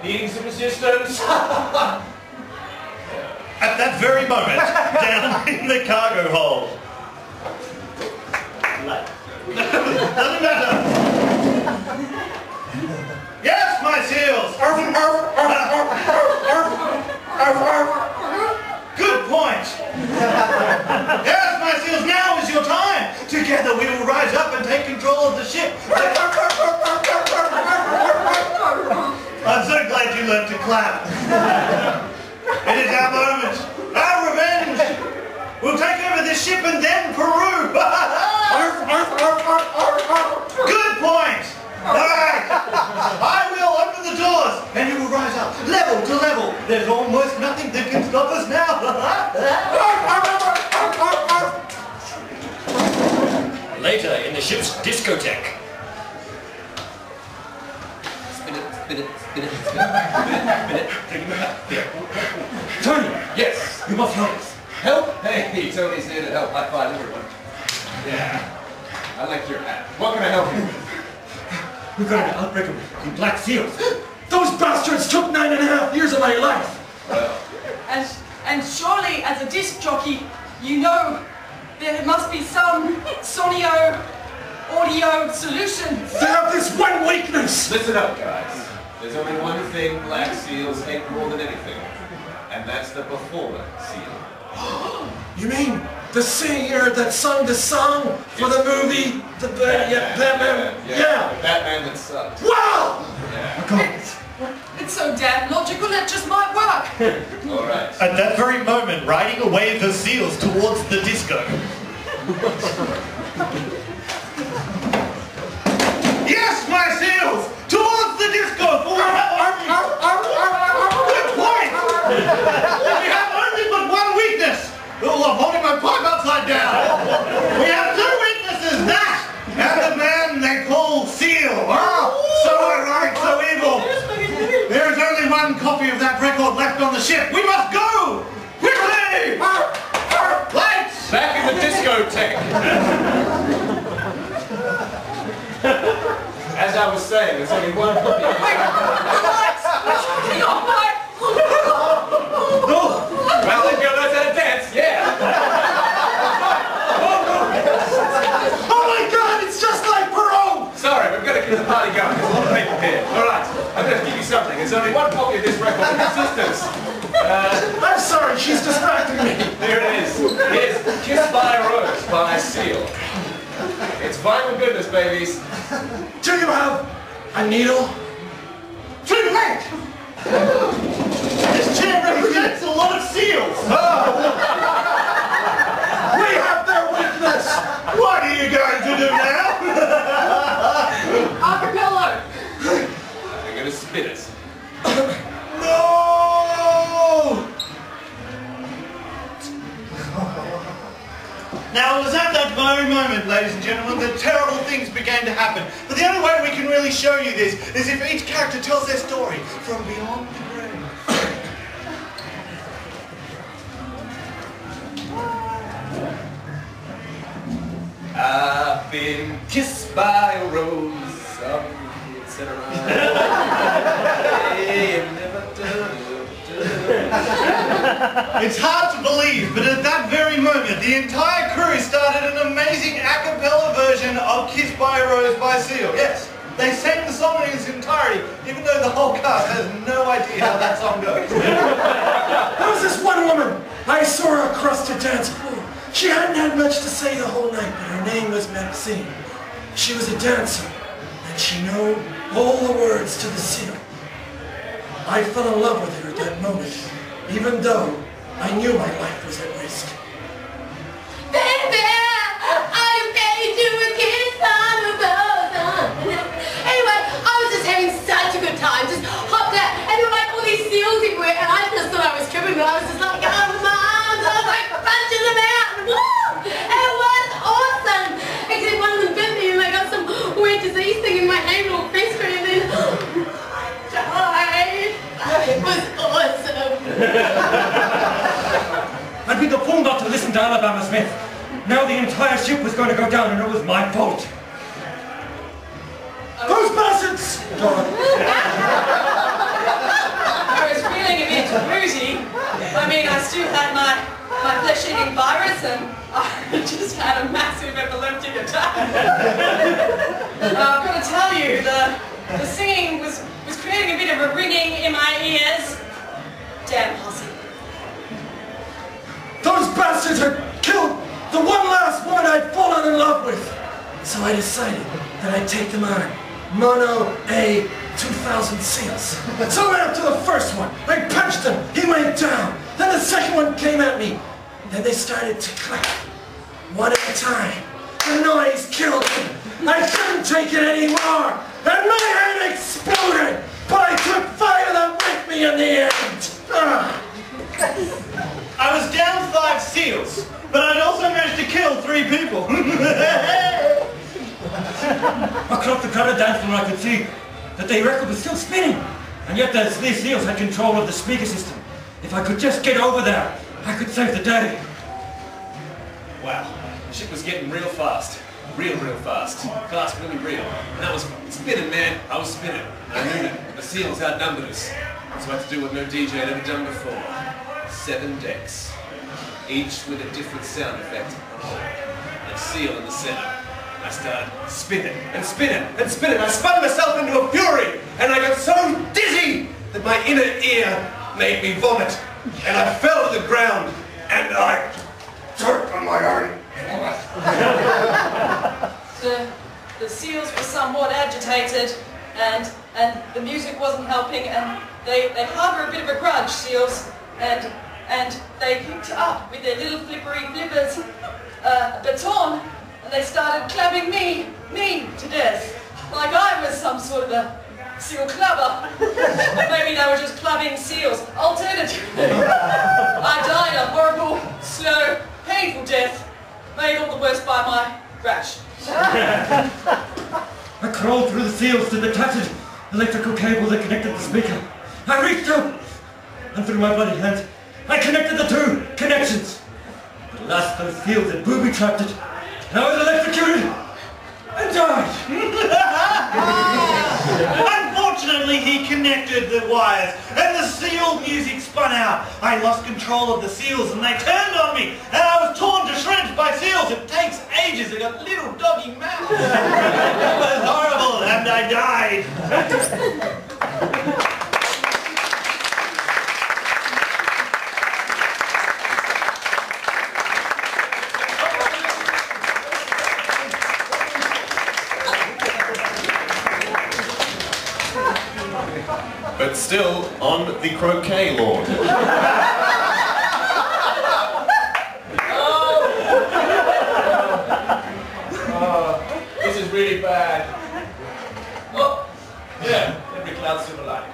Needing some assistance? At that very moment, down in the cargo hold. Doesn't matter. Yes, my seals! Good point. Yes, my seals, now is your time. Together we will rise up and take control of the ship. I'm so glad you learned to clap. It is our moment, our revenge. We'll take over this ship and then Peru. Good point. All right. I will open the doors and you will rise up, level to level. There's almost nothing that can stop us now. Later in the ship's discotheque. Spin it, spin it, spin it, spin it, spin it. Tony! Yes! You must help us. Help? Hey, Tony's here to help. High five, everyone. Yeah. I like your hat. What can I help you with? We've got an outbreak of black seals. Those bastards took 9.5 years of my life. Well. And surely, as a disc jockey, you know there must be some sonio audio solution. They have this one weakness. Listen up, guys. There's only one thing black seals hate more than anything, and that's the performer seal. You mean the singer that sung the song for the movie? Batman? Yeah. The Batman that sucked. Wow! Yeah. It's so damn logical, it just might work. All right. At that very moment, riding a wave of seals towards the disco. Yes, my seals! Towards the disco! Good point! We have only but one weakness! Oh, I'm holding my pipe upside down! We have two weaknesses, that and the man they call Seal! Oh, so ironic, so evil! There is only one copy of that record left on the ship! We must go! Quickly! Lights! Back in the discotheque! As I was saying, there's only one copy. Wait, lights! Well, then go let's have a dance, yeah! Oh my God, it's just like Peru! Sorry, we've got to keep the party going. There's a lot of people here. All right, I'm going to give you something. There's only one copy of this record in existence. I'm sorry, she's distracting me. Here it is. Here's Kiss by a Rose by Seal. It's vinyl goodness, babies. Do you have a needle? Too late! This chair represents a lot of seals! We have their weakness! What are you going to do now? Acapella! I'm going to spin it. No! Now, it was at that very moment, ladies and gentlemen, that terrible things began to happen. But the only way we can really show you this is if each character tells their story from beyond the grave. I've been kissed by a rose, etc. It's hard to believe, but at that very moment, the entire crew started an amazing a cappella version of Kiss by a Rose by Seal. Yes, they sang the song in its entirety, even though the whole cast has no idea how that song goes. There was this one woman. I saw her across the dance floor. She hadn't had much to say the whole night, but her name was Maxine. She was a dancer, and she knew all the words to the seal. I fell in love with her at that moment, even though I knew my life was at risk. Baby, I paid you a kiss on the road. Anyway, I was just having such a good time, just hopped out, and there were like all these seals everywhere, and I just thought I was tripping, but I was just like, oh, with my arms, I was like punching them out, and woo! And it was awesome! Except one of them bit me, and I got some weird disease thing in my hand, all festering, and then I died. It was awesome. I'd be the fool not to listen to Alabama Smith. Now the entire ship was going to go down, and it was my fault. Those bastards! Danson, I just had a massive epileptic attack. I've got to tell you, the singing was creating a bit of a ringing in my ears. Damn posse. Those bastards had killed the one last woman I'd fallen in love with. So I decided that I'd take them on. Mono A 2000 seals. So I went up to the first one. I punched him. He went down. Then the second one came at me. Then they started to clap. One at a time. The noise killed me. I couldn't take it anymore. And my head exploded. But I took 5 of them with me in the end. I was down 5 seals, but I'd also managed to kill 3 people. Across the crowded dance floor I could see that the record was still spinning, and yet these seals had control of the speaker system. If I could just get over there, I could save the day. Wow, the ship was getting real fast. Real fast. Fast, really real. And I was spinning, man. I was spinning. I knew it. The seals outnumbered us. So I had to do what no DJ had ever done before. 7 decks. Each with a different sound effect. And a seal in the center. I started spinning and spinning and spinning. I spun myself into a fury. And I got so dizzy that my inner ear made me vomit. And I fell to the ground. And I choked on my own. The seals were somewhat agitated, and the music wasn't helping, and they harbour a bit of a grudge, seals, and they picked up with their little flippery flippers a baton, and they started clubbing me to death, like I was some sort of a seal clubber. Maybe they were just clubbing seals. Alternatively, I died a horrible, slow, painful death, made all the worse by my rash. I crawled through the seals to the tattered electrical cable that connected the speaker. I reached out, and through my bloody hands, I connected the 2 connections. At last those seals had booby-trapped it, and I was electrocuted and died. Unfortunately, he connected the wires, and the seal music spun out. I lost control of the seals, and they turned on me, and I was torn to shreds by seals. It takes ages. They got little doggy mouths. It was horrible, and I died. But still on the croquet lawn. This is really bad. Oh, yeah, every cloud silver lining.